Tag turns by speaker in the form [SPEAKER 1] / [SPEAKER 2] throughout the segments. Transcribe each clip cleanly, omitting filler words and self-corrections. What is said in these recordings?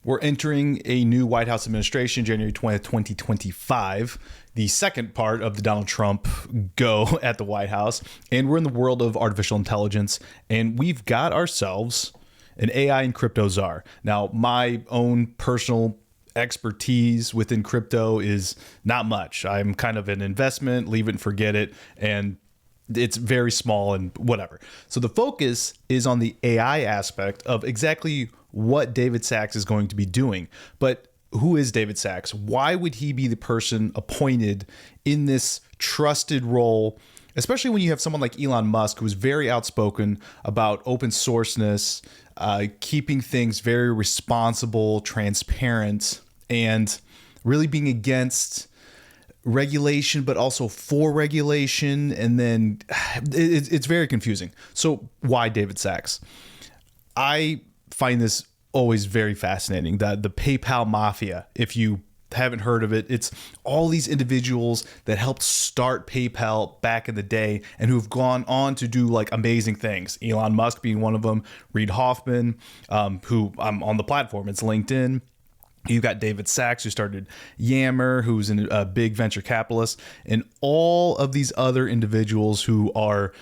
[SPEAKER 1] We're entering a new White House administration, January 20th, 2025, the second part of the Donald Trump go at the White House. And we're in the world of artificial intelligence, and we've got ourselves an AI and crypto czar. Now, my own personal expertise within crypto is not much. I'm kind of an investment, leave it and forget it, and it's very small and whatever. So the focus is on the AI aspect of exactly what David Sacks is going to be doing. But who is David Sacks? Why would he be the person appointed in this trusted role, especially when you have someone like Elon Musk, who is very outspoken about open sourceness, keeping things very responsible, transparent, and really being against regulation, but also for regulation. And then it's very confusing. So why David Sacks? I find this always very fascinating, that the PayPal mafia, if you haven't heard of it, it's all these individuals that helped start PayPal back in the day and who've gone on to do like amazing things. Elon Musk being one of them, Reid Hoffman, who I'm on the platform, it's LinkedIn. You've got David Sacks, who started Yammer, who's a big venture capitalist, and all of these other individuals who are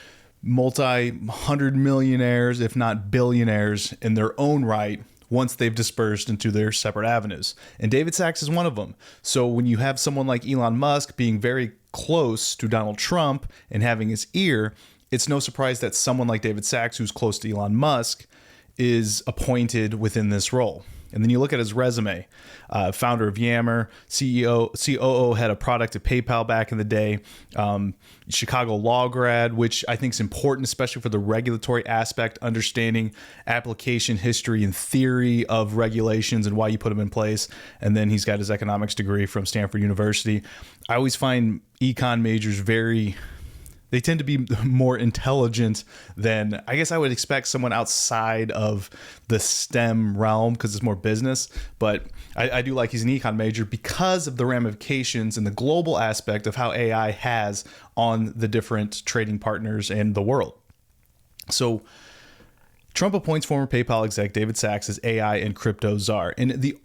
[SPEAKER 1] multi-hundred millionaires, if not billionaires in their own right, once they've dispersed into their separate avenues. And David Sacks is one of them. So when you have someone like Elon Musk being very close to Donald Trump and having his ear, it's no surprise that someone like David Sacks, who's close to Elon Musk, is appointed within this role. And then you look at his resume, founder of Yammer, COO, head of product at PayPal back in the day, Chicago law grad, which I think is important, especially for the regulatory aspect, understanding application history and theory of regulations and why you put them in place. And then he's got his economics degree from Stanford University. I always find econ majors they tend to be more intelligent than I guess I would expect someone outside of the STEM realm, because it's more business. But I do like he's an econ major because of the ramifications and the global aspect of how AI has on the different trading partners and the world. So Trump appoints former PayPal exec David Sacks as AI and crypto czar. And the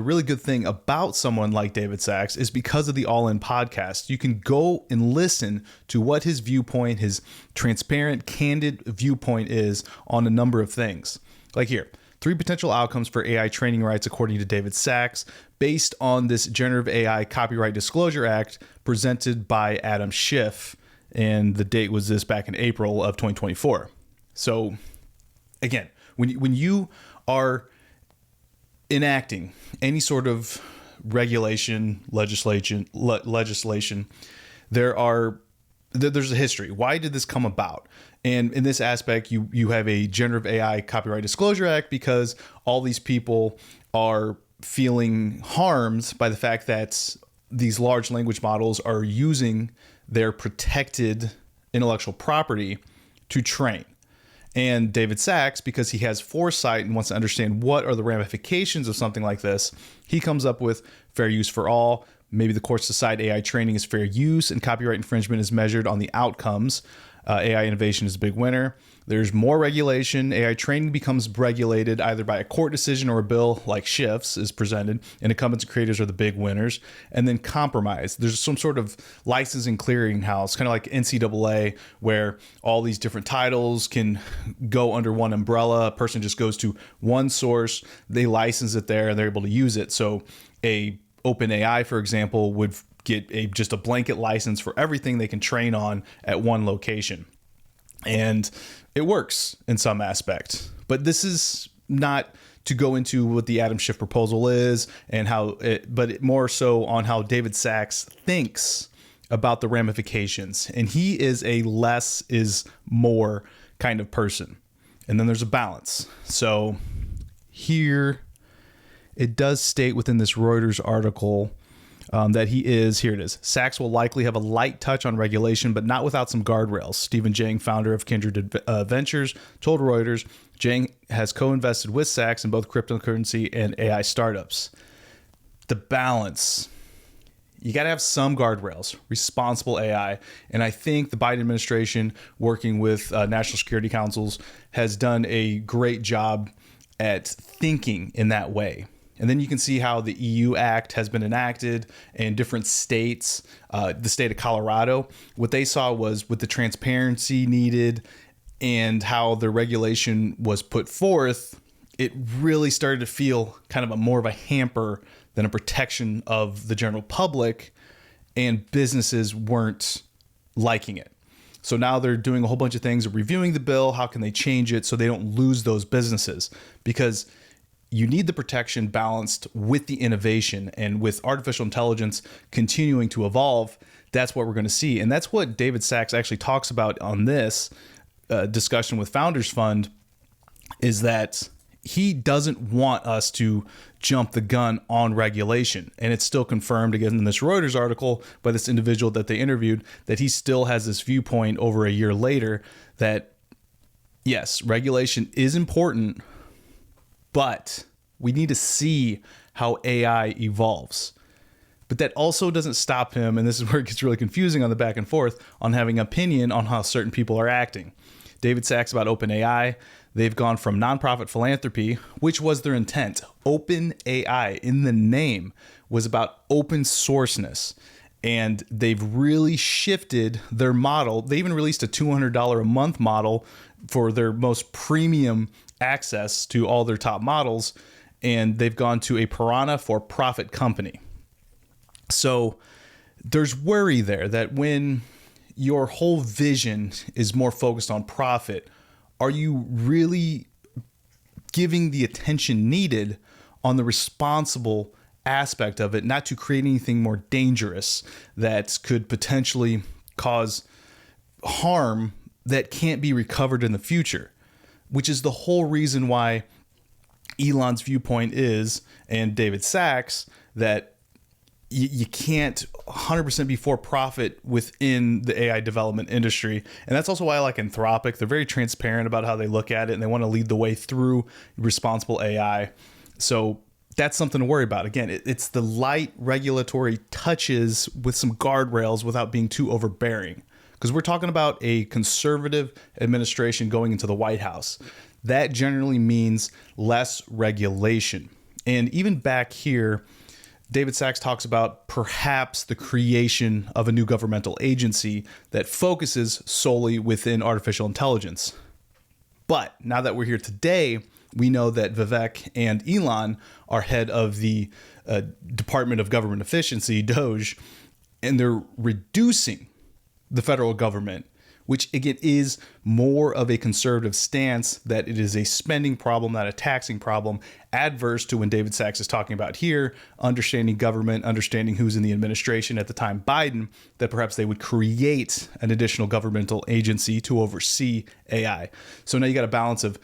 [SPEAKER 1] really good thing about someone like David Sacks is because of the All In podcast. You can go and listen to what his viewpoint, his transparent, candid viewpoint is on a number of things. Like here, 3 potential outcomes for AI training rights according to David Sacks, based on this Generative AI Copyright Disclosure Act presented by Adam Schiff. And the date was this back in April of 2024. So again, when you are enacting any sort of regulation, legislation, there's a history. Why did this come about? And in this aspect, you have a Generative AI Copyright Disclosure Act because all these people are feeling harmed by the fact that these large language models are using their protected intellectual property to train. And David Sacks, because he has foresight and wants to understand what are the ramifications of something like this, he comes up with fair use for all. Maybe the courts decide AI training is fair use and copyright infringement is measured on the outcomes. AI innovation is a big winner. There's more regulation. AI training becomes regulated either by a court decision or a bill like Schiff's is presented, and incumbents and creators are the big winners. And then compromise. There's some sort of licensing clearinghouse, kind of like NCAA, where all these different titles can go under one umbrella. A person just goes to one source, they license it there, and they're able to use it. So a OpenAI, for example, would get just a blanket license for everything they can train on at one location. And it works in some aspect. But this is not to go into what the Adam Schiff proposal is and but more so on how David Sacks thinks about the ramifications. And he is a less is more kind of person. And then there's a balance. So here it does state within this Reuters article that here it is. Sacks will likely have a light touch on regulation, but not without some guardrails. Stephen Jang, founder of Kindred Ventures, told Reuters Jang has co-invested with Sacks in both cryptocurrency and AI startups. The balance. You got to have some guardrails, responsible AI. And I think the Biden administration, working with national security councils, has done a great job at thinking in that way. And then you can see how the EU Act has been enacted in different states. The state of Colorado, what they saw was with the transparency needed and how the regulation was put forth, it really started to feel kind of more of a hamper than a protection of the general public, and businesses weren't liking it. So now they're doing a whole bunch of things, reviewing the bill. How can they change it so they don't lose those businesses? Because you need the protection balanced with the innovation, and with artificial intelligence continuing to evolve, that's what we're going to see. And that's what David Sachs actually talks about on this discussion with Founders Fund, is that he doesn't want us to jump the gun on regulation. And it's still confirmed again in this Reuters article by this individual that they interviewed, that he still has this viewpoint over a year later that yes, regulation is important, but we need to see how AI evolves. But that also doesn't stop him, and this is where it gets really confusing on the back and forth, on having an opinion on how certain people are acting. David Sachs about OpenAI, they've gone from nonprofit philanthropy, which was their intent. OpenAI in the name was about open sourceness. And they've really shifted their model. They even released a $200 a month model for their most premium access to all their top models. And they've gone to a piranha for profit company. So there's worry there that when your whole vision is more focused on profit, are you really giving the attention needed on the responsible aspect of it, not to create anything more dangerous that could potentially cause harm that can't be recovered in the future, which is the whole reason why Elon's viewpoint is, and David Sachs, that you can't 100% be for profit within the AI development industry. And that's also why I like Anthropic. They're very transparent about how they look at it, and they want to lead the way through responsible AI. So that's something to worry about. Again, it's the light regulatory touches with some guardrails without being too overbearing. Because we're talking about a conservative administration going into the White House. That generally means less regulation. And even back here, David Sachs talks about perhaps the creation of a new governmental agency that focuses solely within artificial intelligence. But now that we're here today, we know that Vivek and Elon are head of the Department of Government Efficiency, DOGE, and they're reducing the federal government, which again is more of a conservative stance, that it is a spending problem, not a taxing problem, adverse to when David Sachs is talking about here, understanding government, understanding who's in the administration at the time, Biden, that perhaps they would create an additional governmental agency to oversee AI. So now you got a balance of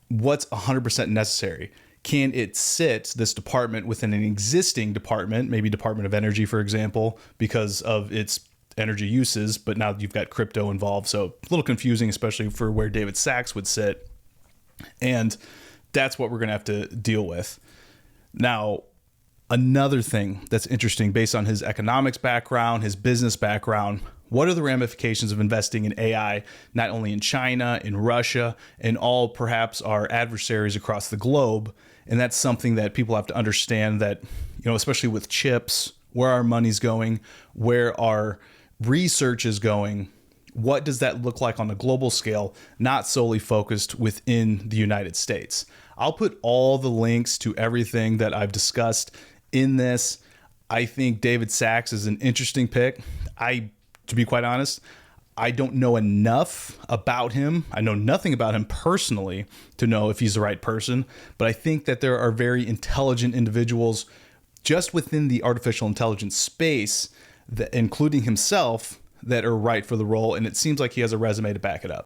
[SPEAKER 1] what's 100% necessary. Can it sit, this department, within an existing department, maybe Department of Energy, for example, because of its energy uses, but now you've got crypto involved. So a little confusing, especially for where David Sachs would sit. And that's what we're going to have to deal with. Now, another thing that's interesting based on his economics background, his business background, what are the ramifications of investing in AI, not only in China, in Russia, and all perhaps our adversaries across the globe? And that's something that people have to understand, that, especially with chips, where our money's going, where our research is going, what does that look like on a global scale, not solely focused within the United States. I'll put all the links to everything that I've discussed in this. I think David Sachs is an interesting pick. To be quite honest, I don't know enough about him. I know nothing about him personally to know if he's the right person, but I think that there are very intelligent individuals just within the artificial intelligence space, that, including himself, that are right for the role. And it seems like he has a resume to back it up.